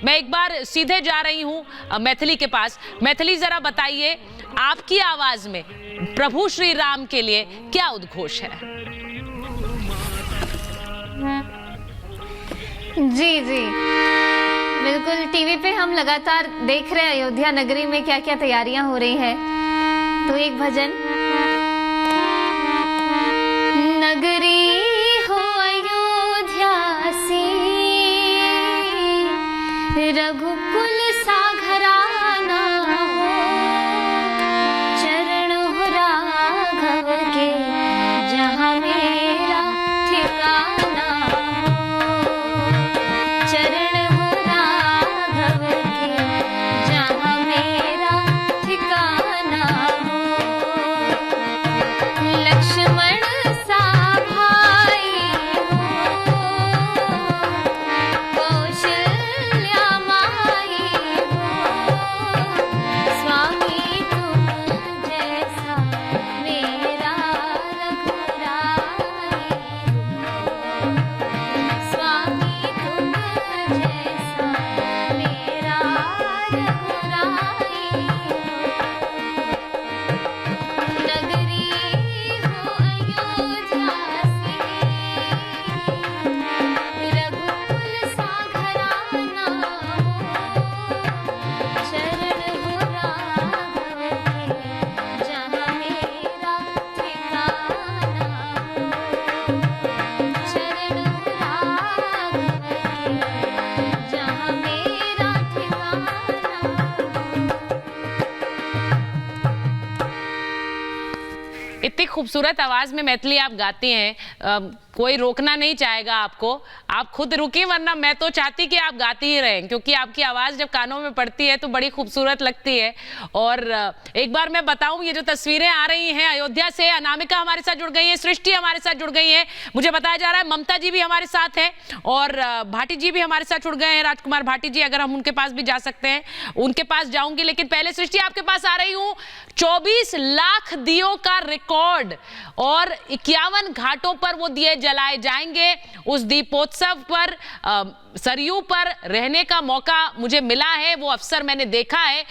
मैं एक बार सीधे जा रही हूँ मैथिली के पास। मैथिली, जरा बताइए आपकी आवाज में प्रभु श्री राम के लिए क्या उद्घोष है? जी जी बिल्कुल, टीवी पे हम लगातार देख रहे हैं अयोध्या नगरी में क्या क्या तैयारियां हो रही हैं। तो एक भजन, नगरी हो अयोध्या सी, रघुकुल सा घराना हो, चरण हो राघव के जहाँ मेरा ठिकाना हो, चरण हो राघव के जहाँ मेरा ठिकाना हो, लक्ष्मण सा भाई हो, कौशल्या माई हो, स्वामी तुम जैसा मेरा रघुराई हो, स्वामी तुम जैसा मेरा रघुराई हो, नगरी हो अयोध्या सी, रघुकुल सा घराना हो, चरण हो राघव के जहाँ मेरा ठिकाना हो, चरण हो राघव के जहाँ मेरा ठिकाना हो। इतनी खूबसूरत आवाज में मैथिली आप गाती हैं, कोई रोकना नहीं चाहेगा आपको। आप खुद रुकी, वरना मैं तो चाहती कि आप गाती ही रहें, क्योंकि आपकी आवाज जब कानों में पड़ती है तो बड़ी खूबसूरत लगती है। और एक बार मैं बताऊं, ये जो तस्वीरें आ रही हैं अयोध्या से, अनामिका हमारे साथ जुड़ गई है, सृष्टि हमारे साथ जुड़ गई है, मुझे बताया जा रहा है ममता जी भी हमारे साथ हैं, और भाटी जी भी हमारे साथ जुड़ गए हैं, राजकुमार भाटी जी। अगर हम उनके पास भी जा सकते हैं, उनके पास जाऊंगी, लेकिन पहले सृष्टि आपके पास आ रही हूँ। 24 लाख दियों का रिकॉर्ड और 51 घाटों पर वो दिए जलाए जाएंगे। उस दीपोत्सव पर सरयू पर रहने का मौका मुझे मिला है, वो अवसर मैंने देखा है।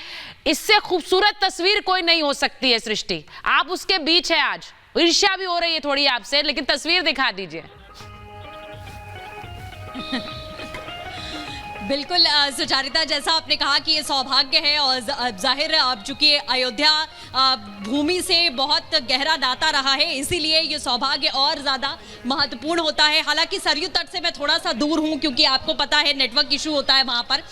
इससे खूबसूरत तस्वीर कोई नहीं हो सकती है सृष्टि। आप उसके बीच है आज, ईर्ष्या भी हो रही है थोड़ी आपसे, लेकिन तस्वीर दिखा दीजिए। बिल्कुल सुचारिता, जैसा आपने कहा कि ये सौभाग्य है, और जाहिर अब चूंकि अयोध्या भूमि से बहुत गहरा नाता रहा है, इसीलिए ये सौभाग्य और ज़्यादा महत्वपूर्ण होता है। हालांकि सरयू तट से मैं थोड़ा सा दूर हूँ, क्योंकि आपको पता है नेटवर्क इशू होता है वहाँ पर,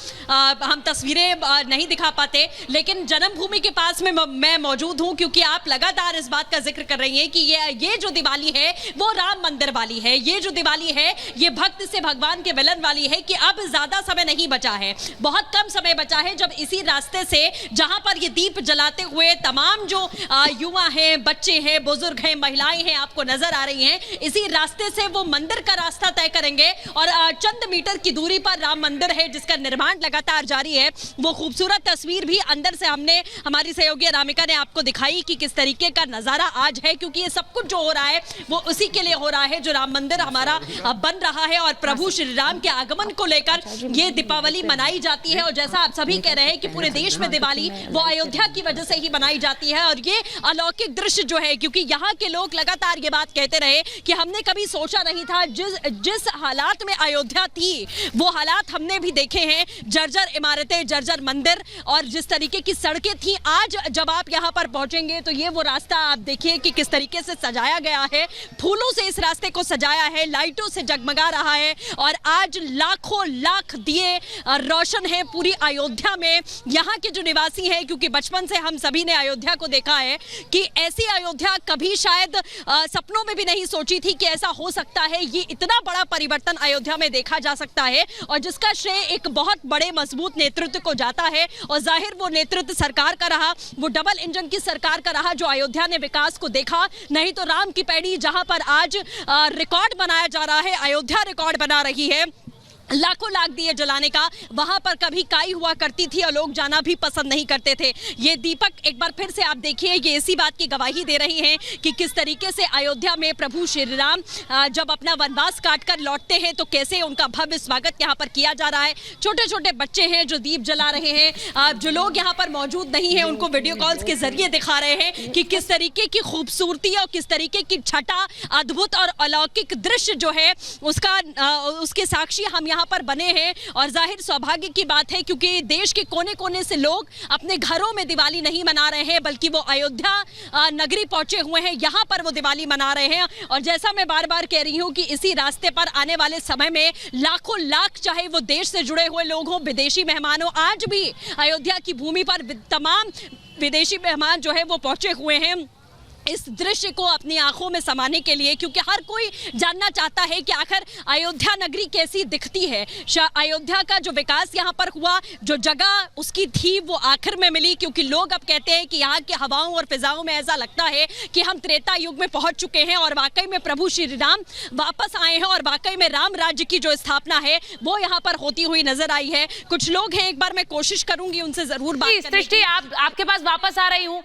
हम तस्वीरें नहीं दिखा पाते। लेकिन जन्मभूमि के पास में मैं मौजूद हूँ, क्योंकि आप लगातार इस बात का जिक्र कर रही हैं कि ये जो दिवाली है वो राम मंदिर वाली है, ये जो दिवाली है ये भक्त से भगवान के मिलन वाली है, कि अब ज़्यादा समय नहीं बचा है, बहुत कम समय बचा है, जब इसी रास्ते से जहां पर ये दीप जलाते हुए तमाम जो युवा हैं, बच्चे हैं, बुजुर्ग हैं, महिलाएं हैं, आपको नजर आ रही हैं, इसी रास्ते से वो मंदिर का रास्ता तय करेंगे। और चंद मीटर की दूरी पर राम मंदिर है, जिसका निर्माण लगातार जारी है। वो खूबसूरत तस्वीर भी अंदर से हमने, हमारी सहयोगी अनामिका ने आपको दिखाई कि किस तरीके का नजारा आज है, क्योंकि ये सब कुछ जो हो रहा है वो उसी के लिए हो रहा है, जो राम मंदिर हमारा बन रहा है, और प्रभु श्री राम के आगमन को लेकर ये दीपावली मनाई जाती है। और जैसा आप सभी कह रहे हैं कि पूरे देश में दिवाली वो अयोध्या की वजह से ही मनाई जाती है, और ये अलौकिक दृश्य जो है, क्योंकि यहाँ के लोग लगातार ये बात कहते रहे कि हमने कभी सोचा नहीं था, जिस हालात में अयोध्या थी वो हालात हमने भी देखे हैं, जर्जर इमारतें, जर्जर मंदिर, और जिस तरीके की सड़कें थी, आज जब आप यहाँ पर पहुंचेंगे तो ये वो रास्ता आप देखिए कि किस तरीके से सजाया गया है, फूलों से इस रास्ते को सजाया है, लाइटों से जगमगा रहा है, और आज लाखों लाख दिए रोशन है पूरी अयोध्या में। यहाँ के जो निवासी हैं, क्योंकि बचपन से हम सभी ने अयोध्या को देखा है कि ऐसी अयोध्या कभी शायद सपनों में भी नहीं सोची थी कि ऐसा हो सकता है, ये इतना बड़ा परिवर्तन अयोध्या में देखा जा सकता है, और जिसका श्रेय एक बहुत बड़े मजबूत नेतृत्व को जाता है। और जाहिर वो नेतृत्व सरकार का रहा, वो डबल इंजन की सरकार का रहा, जो अयोध्या ने विकास को देखा। नहीं तो राम की पैड़ी जहां पर आज रिकॉर्ड बनाया जा रहा है, अयोध्या रिकॉर्ड बना रही है, लाखों लाख दिए जलाने का, वहां पर कभी काई हुआ करती थी और लोग जाना भी पसंद नहीं करते थे। ये दीपक एक बार फिर से आप देखिए, ये इसी बात की गवाही दे रही हैं कि किस तरीके से अयोध्या में प्रभु श्री राम जब अपना वनवास काटकर लौटते हैं तो कैसे उनका भव्य स्वागत यहाँ पर किया जा रहा है। छोटे छोटे बच्चे हैं जो दीप जला रहे हैं, जो लोग यहाँ पर मौजूद नहीं है उनको वीडियो कॉल्स के जरिए दिखा रहे हैं कि किस तरीके की खूबसूरती और किस तरीके की छटा, अद्भुत और अलौकिक दृश्य जो है उसके साक्षी हम यहाँ पर बने हैं। और जाहिर सौभाग्य की बात है क्योंकि देश के कोने कोने से लोग अपने घरों में दिवाली नहीं मना रहे हैं बल्कि वो अयोध्या नगरी पहुंचे हुए हैं, यहाँ पर वो दिवाली मना रहे हैं। और जैसा मैं बार बार कह रही हूँ कि इसी रास्ते पर आने वाले समय में लाखों लाख, चाहे वो देश से जुड़े हुए लोग हों, विदेशी मेहमान हो, आज भी अयोध्या की भूमि पर तमाम विदेशी मेहमान जो है वो पहुंचे हुए हैं इस दृश्य को अपनी आंखों में समाने के लिए, क्योंकि हर कोई जानना चाहता है कि आखिर अयोध्या नगरी कैसी दिखती है। अयोध्या का जो विकास यहाँ पर हुआ, जो जगह उसकी थी वो आखिर में मिली, क्योंकि लोग अब कहते हैं कि यहाँ की हवाओं और फिजाओं में ऐसा लगता है कि हम त्रेता युग में पहुंच चुके हैं और वाकई में प्रभु श्री राम वापस आए हैं और वाकई में राम राज्य की जो स्थापना है वो यहाँ पर होती हुई नजर आई है। कुछ लोग हैं, एक बार मैं कोशिश करूंगी उनसे जरूर बात करने की। सृष्टि, आपके पास वापस आ रही हूँ।